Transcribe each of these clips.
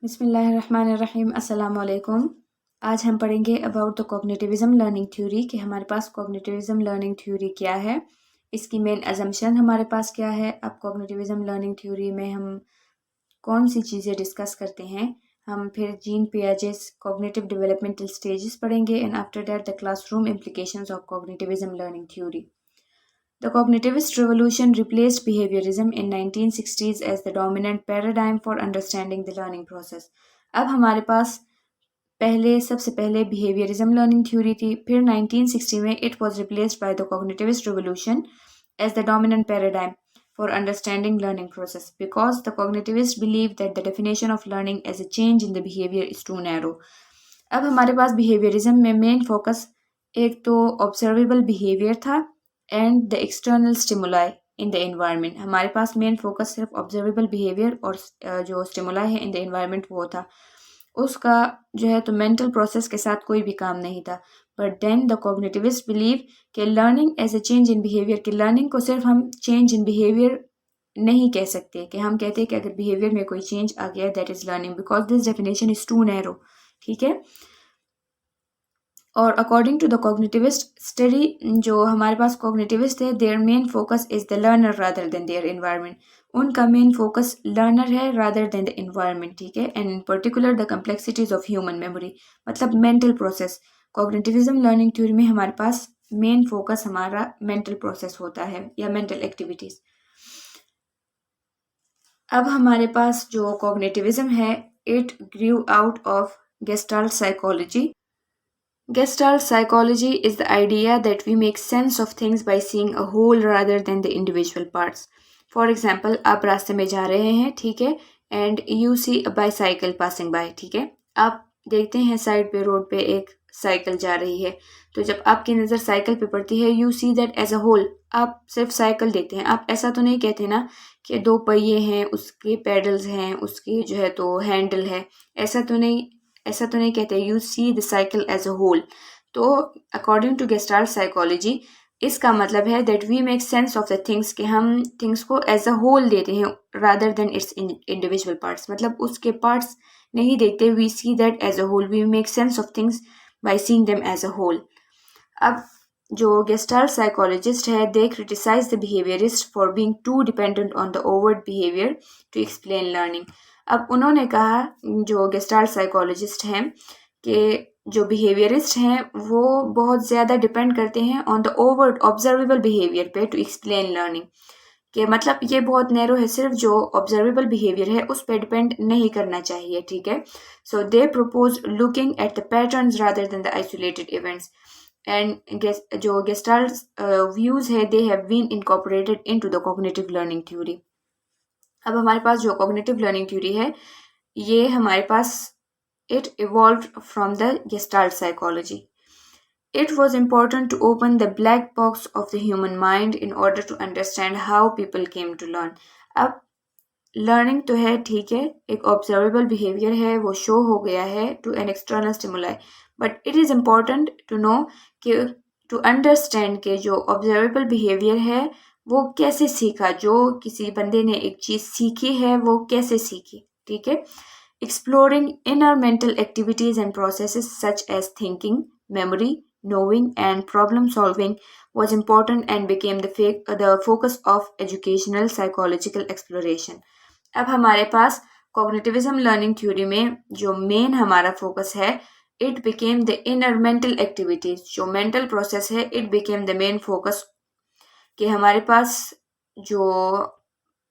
बिस्मिल्लाहिर्रहमानिर्रहीम, अस्सलाम वालेकुम। आज हम पढ़ेंगे अबाउट द कॉग्निटिविज़म लर्निंग थ्योरी कि हमारे पास कॉग्निटिविज़म लर्निंग थ्योरी क्या है, इसकी मेन अजम्पशन हमारे पास क्या है। अब कॉग्निटिविज़म लर्निंग थ्योरी में हम कौन सी चीज़ें डिस्कस करते हैं। हम फिर Jean Piaget's cognitive developmental stages पढ़ेंगे and after that the classroom implications of cognitivism learning theory. The cognitivist revolution replaced behaviorism in 1960s as the dominant paradigm for understanding the learning process. अब हमारे पास सबसे पहले behaviorism learning theory थी, फिर 1960 में it was replaced by the cognitivist revolution as the dominant paradigm for understanding learning process because the cognitivists believe that the definition of learning as a change in the behavior is too narrow. अब हमारे पास behaviorism में main focus एक तो observable behaviour था and the external stimuli in the environment. हमारे पास main focus सिर्फ observable behaviour और जो स्टिमुलाई है इन द एनवायरनमेंट वो था। उसका जो है तो मेंटल प्रोसेस के साथ कोई भी काम नहीं था। But then the cognitivist believe कि learning as a change in behaviour, कि लर्निंग को सिर्फ हम चेंज इन बिहेवियर नहीं कह सकते, कि हम कहते हैं कि अगर बिहेवियर में कोई चेंज आ गया that is learning because this definition is too narrow. ठीक है। और according to the cognitivist study, जो हमारे पास कॉग्निटिविस्ट है, their main focus is the learner rather than their environment. उनका मेन फोकस लर्नर है रादर देन द एनवायरनमेंट। ठीक है। And in particular the complexities of human memory, मतलब mental process. Cognitivism learning theory में हमारे पास main focus हमारा mental process होता है या मेंटल एक्टिविटीज। अब हमारे पास जो कॉग्निटिविज्म है it grew out of gestalt psychology. Gestalt psychology is the idea that we make sense of things by seeing a whole rather than the individual parts. For example, आप रास्ते में जा रहे हैं, ठीक है, and you see a bicycle passing by, ठीक है। आप देखते हैं साइड पे रोड पे एक साइकिल जा रही है, तो जब आपकी नज़र साइकिल पे पड़ती है you see that as a whole. आप सिर्फ साइकिल देखते हैं, आप ऐसा तो नहीं कहते ना कि दो पहिए हैं, उसके पेडल्स हैं, उसकी जो है तो हैंडल है, ऐसा तो नहीं कहते। You see the cycle as a whole. तो अकॉर्डिंग टू गेस्टाल्ट साइकोलॉजी इसका मतलब है that we make sense of the things, कि हम थिंग्स को एज अ होल देते हैं rather than its individual parts, मतलब उसके पार्ट्स नहीं देखते। We see that as a whole, we make sense of things by seeing them as a whole. अब जो गेस्टाल्ट साइकोलॉजिस्ट है they criticise the behaviourist for being too dependent on the overt behaviour to explain learning. अब उन्होंने कहा, जो gestalt psychologist हैं, कि जो बिहेवियरिस्ट हैं वो बहुत ज़्यादा डिपेंड करते हैं on the overt observable behaviour पे टू एक्सप्लेन लर्निंग, कि मतलब ये बहुत नैरो है, सिर्फ जो ऑब्जर्वेबल बिहेवियर है उस पर डिपेंड नहीं करना चाहिए। ठीक है। So they propose looking at the patterns rather than the isolated events and जो गेस्टाल्ट व्यूज है they have been incorporated into the cognitive learning theory. अब हमारे पास जो कॉग्निटिव लर्निंग थ्योरी है ये हमारे पास it evolved from the Gestalt psychology. It was important to open the black box of the human mind in order to understand how people came to learn. अब learning तो है, ठीक है, एक observable behaviour है, वो शो हो गया है to an external stimuli, but it is important to know कि टू अंडरस्टैंड के जो ऑब्जर्वेबल बिहेवियर है वो कैसे सीखा, जो किसी बंदे ने एक चीज़ सीखी है वो कैसे सीखी। ठीक है। Exploring inner mental activities and processes such as thinking, memory, knowing, and problem solving was important and became the focus of educational psychological exploration. अब हमारे पास कॉग्निटिविज्म लर्निंग थ्योरी में जो मेन हमारा फोकस है it became the inner mental activities, जो mental process है it became the main focus, कि हमारे पास जो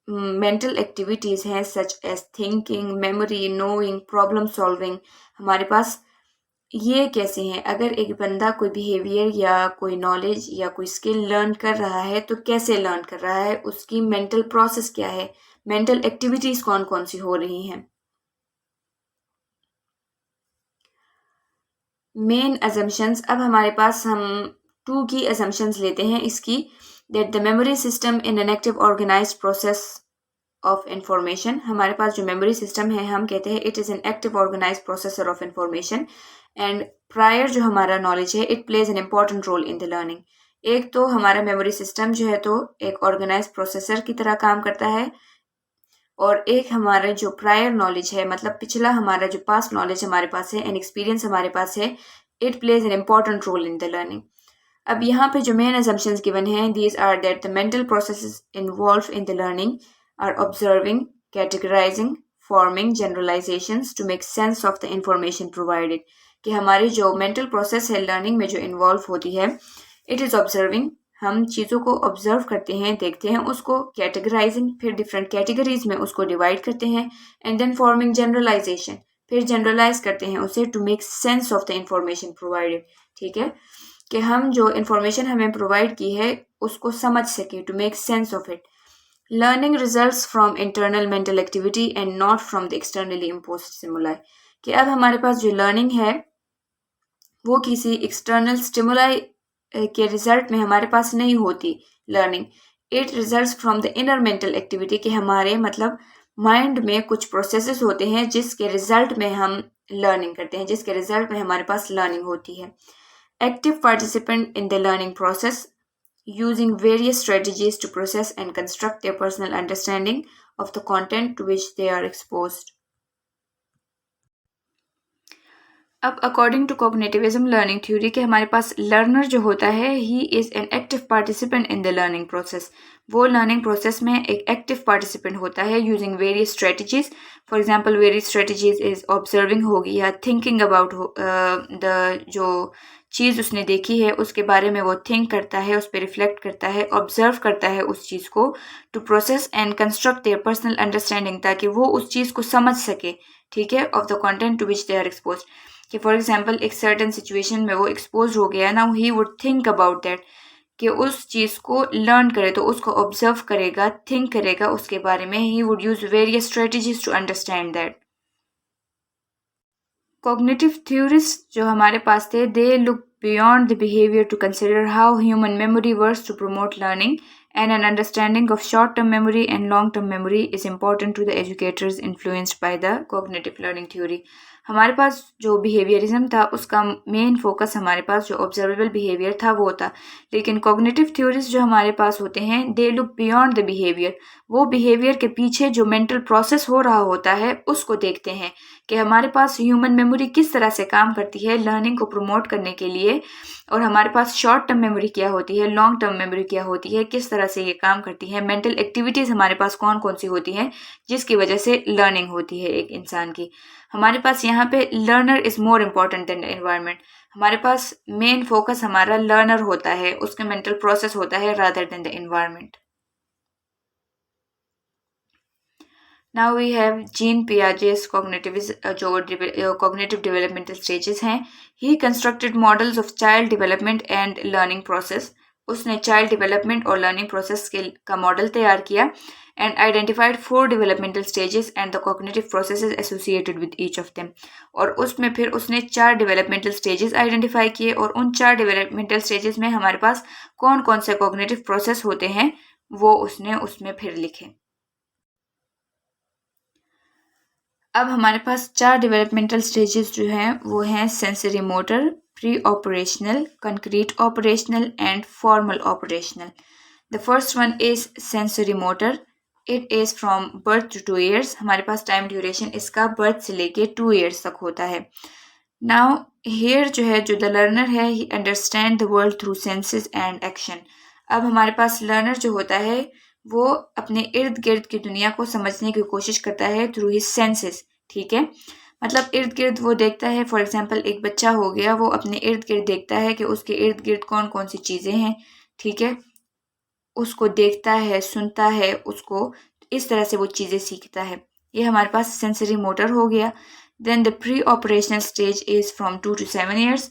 मेंटल एक्टिविटीज हैं such as thinking, memory, knowing, problem solving, हमारे पास ये कैसे हैं। अगर एक बंदा कोई बिहेवियर या कोई नॉलेज या कोई स्किल लर्न कर रहा है तो कैसे लर्न कर रहा है, उसकी मेंटल प्रोसेस क्या है, मेंटल एक्टिविटीज कौन कौन सी हो रही हैं। मेन अजम्पशंस, अब हमारे पास हम 2 की अजम्पशंस लेते हैं इसकी, that the memory system in an active organised process of information. हमारे पास जो मेमोरी सिस्टम है हम कहते हैं it is an active organised processor of information and prior जो हमारा नॉलेज है it plays an important role in the learning. एक तो हमारा मेमोरी सिस्टम जो है तो एक ऑर्गेनाइज प्रोसेसर की तरह काम करता है, और एक हमारा जो प्रायर नॉलेज है मतलब पिछला हमारा जो पास्ट नॉलेज हमारे पास है एंड एक्सपीरियंस हमारे पास है, it plays an important role in the learning. अब यहाँ पे जो मेन assumptions गिवन हैं, these are that the mental processes involve in the learning are observing, categorising, forming generalisations to make sense of the information provided. कि हमारी जो mental process है learning में जो इन्वॉल्व होती है, इट इज़ ऑब्जर्विंग, हम चीज़ों को ऑब्जर्व करते हैं, देखते हैं उसको, कैटेगराइजिंग, फिर डिफरेंट कैटेगरीज में उसको डिवाइड करते हैं, एंड देन फॉर्मिंग जनरलाइजेशन, फिर जनरलाइज करते हैं उसे to make sense of the information provided. ठीक है, कि हम जो इन्फॉर्मेशन हमें प्रोवाइड की है उसको समझ सके, to make sense of it. Learning results from internal mental activity and not from the externally imposed stimuli. कि अब हमारे पास जो लर्निंग है वो किसी एक्सटर्नल स्टिमुलाई के रिजल्ट में हमारे पास नहीं होती learning, it results from the inner mental activity. कि हमारे मतलब माइंड में कुछ प्रोसेसेस होते हैं जिसके रिजल्ट में हम लर्निंग करते हैं, जिसके रिजल्ट में हमारे पास लर्निंग होती है। Active participant in the learning process, using various strategies to process and construct their personal understanding of the content to which they are exposed. अब according to cognitivism learning theory के हमारे पास learner जो होता है he is an active participant in the learning process. वो learning process में एक active participant होता है using various strategies. For example various strategies is observing होगी या थिंकिंग अबाउट द जो चीज़ उसने देखी है उसके बारे में वो थिंक करता है, उस पर रिफ्लेक्ट करता है, ऑब्जर्व करता है उस चीज़ को, to process and construct their personal understanding, ताकि वो उस चीज़ को समझ सके, ठीक है, of the content to which they are expose. कि फॉर एग्जाम्पल एक सर्टन सिचुएशन में वो एक्सपोज हो गया ना, he would think about that, कि उस चीज़ को लर्न करे तो उसको ऑब्जर्व करेगा, थिंक करेगा उसके बारे में, he would use various strategies to understand that. Cognitive theorist जो हमारे पास थे, they look beyond the behavior to consider how human memory works to promote learning, and an understanding of short-term memory and long-term memory is important to the educators influenced by the cognitive learning theory. हमारे पास जो behaviourism था उसका main focus हमारे पास जो observable behaviour था वो था, लेकिन कॉग्निटिव थ्योरीज जो हमारे पास होते हैं they look beyond the behaviour, वो बिहेवियर के पीछे जो मेंटल प्रोसेस हो रहा होता है उसको देखते हैं कि हमारे पास ह्यूमन मेमोरी किस तरह से काम करती है लर्निंग को प्रमोट करने के लिए, और हमारे पास शॉर्ट टर्म मेमोरी क्या होती है, लॉन्ग टर्म मेमोरी क्या होती है, किस तरह से ये काम करती है, मेंटल एक्टिविटीज़ हमारे पास कौन कौन सी होती हैं जिसकी वजह से लर्निंग होती है एक इंसान की। हमारे पास यहाँ पे learner is more important than the environment. हमारे पास मेन फोकस हमारा लर्नर होता है, उसका मेंटल प्रोसेस होता है rather than the environment. Now we have Jean Piaget's जो cognitive developmental stages हैं। He constructed models of child development and learning process. उसने child development और learning process का मॉडल तैयार किया and identified 4 developmental stages and the cognitive processes associated with each of them. और उसमें फिर उसने 4 developmental stages identify किए, और उन 4 developmental stages में हमारे पास कौन कौन से cognitive process होते हैं वो उसने उसमें फिर लिखे। अब हमारे पास 4 डेवलपमेंटल स्टेजेस जो हैं वो हैं sensory motor, pre operational, concrete operational and formal operational. The first one is sensory motor, it is from birth to 2 years। हमारे पास टाइम ड्यूरेशन इसका बर्थ से लेके 2 years तक होता है। नाउ हेयर जो है जो द लर्नर है ही understand the world through senses and action. अब हमारे पास लर्नर जो होता है वो अपने इर्द गिर्द की दुनिया को समझने की कोशिश करता है थ्रू हिज सेंसेस, ठीक है, मतलब इर्द गिर्द वो देखता है। फॉर एग्जांपल एक बच्चा हो गया, वो अपने इर्द गिर्द देखता है कि उसके इर्द गिर्द कौन कौन सी चीज़ें हैं, ठीक है, उसको देखता है, सुनता है, उसको इस तरह से वो चीज़ें सीखता है। ये हमारे पास सेंसरी मोटर हो गया। Then the pre operational stage is from 2 to 7 years।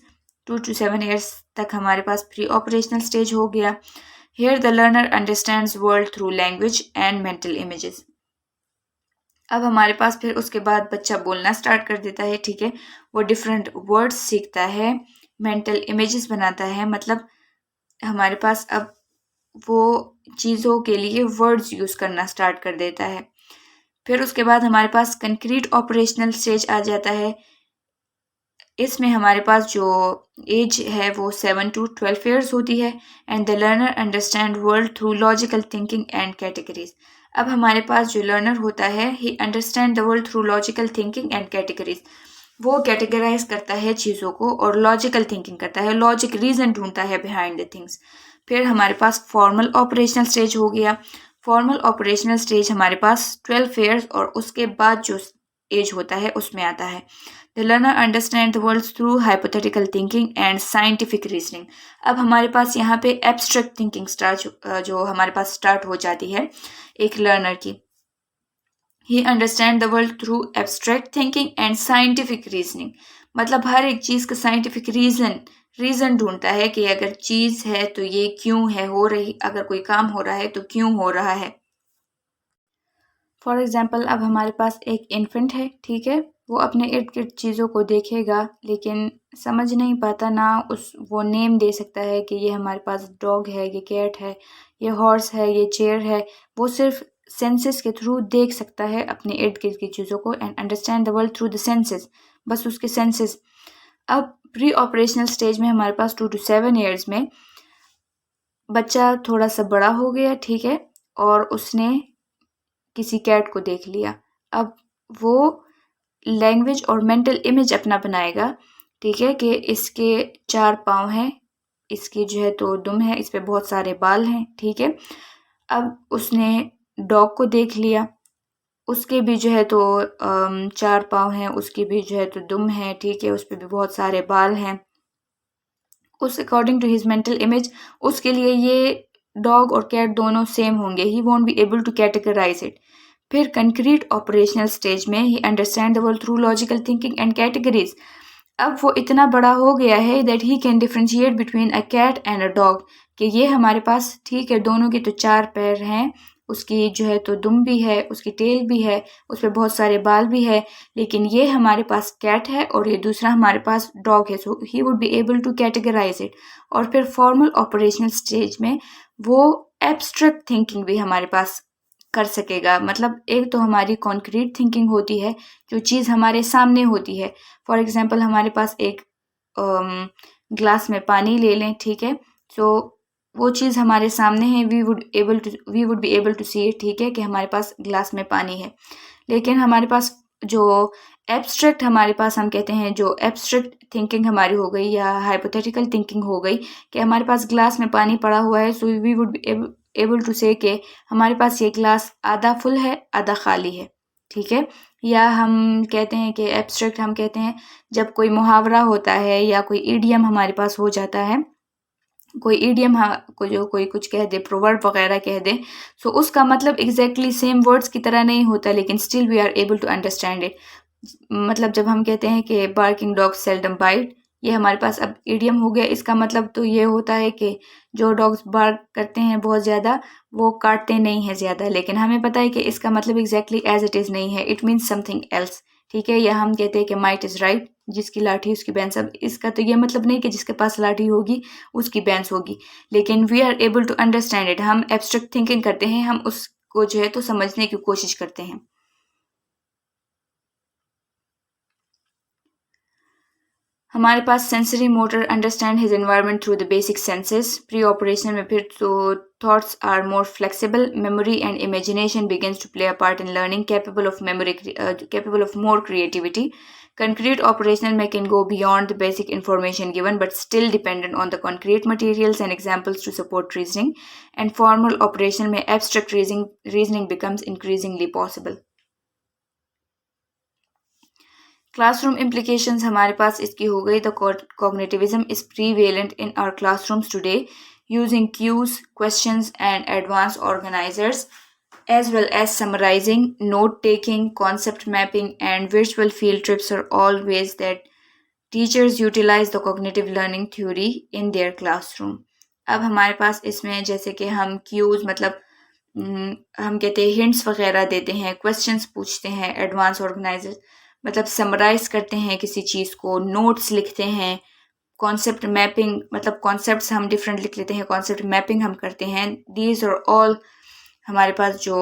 2 to 7 years तक हमारे पास प्री ऑपरेशनल स्टेज हो गया। Here the learner understands world through language and mental images। अब हमारे पास फिर उसके बाद बच्चा बोलना स्टार्ट कर देता है, ठीक है, वो डिफरेंट वर्ड्स सीखता है, मेंटल इमेजेस बनाता है, मतलब हमारे पास अब वो चीज़ों के लिए वर्ड्स यूज़ करना स्टार्ट कर देता है। फिर उसके बाद हमारे पास कंक्रीट ऑपरेशनल स्टेज आ जाता है। इसमें हमारे पास जो एज है वो 7 to 12 ईयर्स होती है। And the learner understand world through logical thinking and categories. अब हमारे पास जो लर्नर होता है ही understand the world through logical thinking and categories. वो कैटेगराइज करता है चीज़ों को और लॉजिकल थिंकिंग करता है, लॉजिक रीजन ढूंढता है बिहाइंड द थिंग्स। फिर हमारे पास फॉर्मल ऑपरेशनल स्टेज हो गया। फॉर्मल ऑपरेशनल स्टेज हमारे पास 12 ईयर्स और उसके बाद जो एज होता है उसमें आता है। The learner understand the world through hypothetical thinking and scientific reasoning. अब हमारे पास यहाँ पे एब्स्ट्रैक्ट थिंकिंग जो हमारे पास स्टार्ट हो जाती है एक लर्नर की। ही understand the world through abstract thinking and scientific reasoning. मतलब हर एक चीज़ का साइंटिफिक रीजन ढूंढता है कि अगर चीज़ है तो ये क्यों है हो रही, अगर कोई काम हो रहा है तो क्यों हो रहा है। फॉर एग्जाम्पल अब हमारे पास एक इन्फेंट है, ठीक है, वो अपने इर्द गिर्द चीज़ों को देखेगा लेकिन समझ नहीं पाता, ना वो नेम दे सकता है कि ये हमारे पास डॉग है, ये कैट है, ये हॉर्स है, ये चेयर है। वो सिर्फ सेंसेस के थ्रू देख सकता है अपने इर्द गिर्द की चीज़ों को and understand the world through the senses, बस उसके सेंसेस। अब प्री ऑपरेशनल स्टेज में हमारे पास 2 to 7 ईयर्स में बच्चा थोड़ा सा बड़ा हो गया, ठीक है, और उसने किसी कैट को देख लिया। अब वो लैंग्वेज और मेंटल इमेज अपना बनाएगा, ठीक है, कि इसके 4 पाँव हैं, इसकी जो है तो दुम है, इस पे बहुत सारे बाल हैं, ठीक है। अब उसने डॉग को देख लिया, उसके भी जो है तो 4 पाँव हैं, उसकी भी जो है तो दुम है, ठीक है, उस पे भी बहुत सारे बाल हैं। उस according to his mental image उसके लिए ये डॉग और कैट दोनों सेम होंगे। He won't be able to categorize it. फिर कंक्रीट ऑपरेशनल स्टेज में he understand the world through logical thinking and categories. अब वो इतना बड़ा हो गया है that he can differentiate between a cat and a dog, कि ये हमारे पास, ठीक है, दोनों के तो 4 पैर हैं, उसकी जो है तो दुम भी है, उसकी टेल भी है, उस पर बहुत सारे बाल भी है, लेकिन ये हमारे पास कैट है और ये दूसरा हमारे पास डॉग है। So he would be able to categorize it. और फिर फॉर्मल ऑपरेशनल स्टेज में वो एब्स्ट्रैक्ट थिंकिंग भी हमारे पास कर सकेगा। मतलब एक तो हमारी कॉन्क्रीट थिंकिंग होती है, जो चीज़ हमारे सामने होती है। फॉर एग्जाम्पल हमारे पास एक ग्लास में पानी ले लें, ठीक है, सो वो चीज़ हमारे सामने है, we would be able to see it, ठीक है, कि हमारे पास ग्लास में पानी है। लेकिन हमारे पास जो एब्स्ट्रैक्ट हमारे पास हम कहते हैं, जो एब्स्ट्रैक्ट थिंकिंग हमारी हो गई या हाइपोथेटिकल थिंकिंग हो गई, कि हमारे पास ग्लास में पानी पड़ा हुआ है, so we would be able to say कि हमारे पास ये ग्लास आधा फुल है आधा खाली है, ठीक है। या हम कहते हैं कि एब्स्ट्रैक्ट हम कहते हैं जब कोई मुहावरा होता है या कोई ईडियम हमारे पास हो जाता है, कोई ईडियम कोई कुछ कह दे, प्रोवर्ब वगैरह कह दे, सो उसका मतलब एग्जैक्टली सेम वर्ड्स की तरह नहीं होता, लेकिन still we are able to understand it. मतलब जब हम कहते हैं कि बार्किंग डॉग सेल्डम बाइट, ये हमारे पास अब ईडियम हो गया। इसका मतलब तो ये होता है कि जो डॉग्स बार्क करते हैं बहुत ज़्यादा, वो काटते नहीं हैं ज़्यादा, लेकिन हमें पता है कि इसका मतलब एग्जैक्टली एज इट इज़ नहीं है, इट मीन्स समथिंग एल्स, ठीक है। या हम कहते हैं कि माइट इज़ राइट, जिसकी लाठी उसकी बैंस। अब इसका तो ये मतलब नहीं कि जिसके पास लाठी होगी उसकी बैंस होगी, लेकिन we are able to understand it. हम एब्स्ट्रैक्ट थिंकिंग करते हैं, हम उसको जो है तो समझने की कोशिश करते हैं। हमारे पास sensory motor understand his environment through the basic senses. Pre operation में फिर तो thoughts are more flexible, memory and imagination begins to play a part in learning, capable of more creativity. Concrete operational may can go beyond the basic information given but still dependent on the concrete materials and examples to support reasoning. And formal operation may abstract reasoning becomes increasingly possible. Classroom implications हमारे पास इसकी हो गई। The cognitivism is prevalent in our classrooms today, using cues, questions and advanced organizers, as well as summarizing, note taking, concept mapping and virtual field trips are all ways that teachers utilize the cognitive learning theory in their classroom. अब हमारे पास इसमें जैसे कि हम cues मतलब हम कहते हैं हिंट्स वगैरह देते हैं, क्वेश्चंस पूछते हैं, एडवांस ऑर्गेनाइजर मतलब समराइज करते हैं किसी चीज़ को, नोट्स लिखते हैं, कॉन्सेप्ट मैपिंग मतलब कॉन्सेप्ट्स हम डिफरेंट लिख लेते हैं, कॉन्सेप्ट मैपिंग हम करते हैं। दीज आर ऑल हमारे पास जो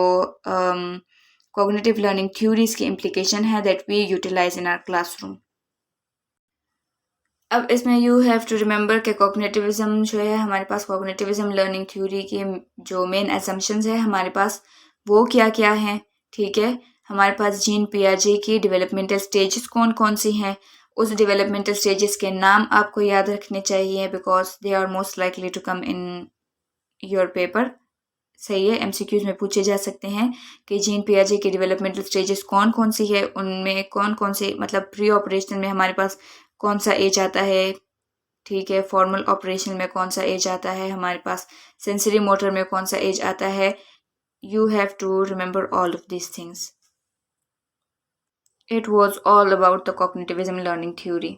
कॉग्निटिव लर्निंग थ्योरीज की इम्प्लीकेशन है that we utilise in our classroom. अब इसमें यू हैव टू रिमेंबर कि कॉग्निटिविज्म जो है हमारे पास कॉग्निटिविज्म लर्निंग थ्योरी के जो मेन असम्पशंस है हमारे पास वो क्या क्या हैं, ठीक है। हमारे पास जीन पियाजे की डेवलपमेंटल स्टेजेस कौन कौन सी हैं, उस डेवलपमेंटल स्टेजेस के नाम आपको याद रखने चाहिए because they are most likely to come in your paper. सही है, एमसीक्यूज में पूछे जा सकते हैं कि जीन पियाजे की डेवलपमेंटल स्टेजेस कौन कौन सी है, उनमें कौन कौन से मतलब प्री ऑपरेशन में हमारे पास कौन सा एज आता है, ठीक है। फॉर्मल ऑपरेशन में कौन सा एज आता है हमारे पास, सेंसरी मोटर में कौन सा एज आता है। You have to remember all of these things. It was all about the cognitivism learning theory.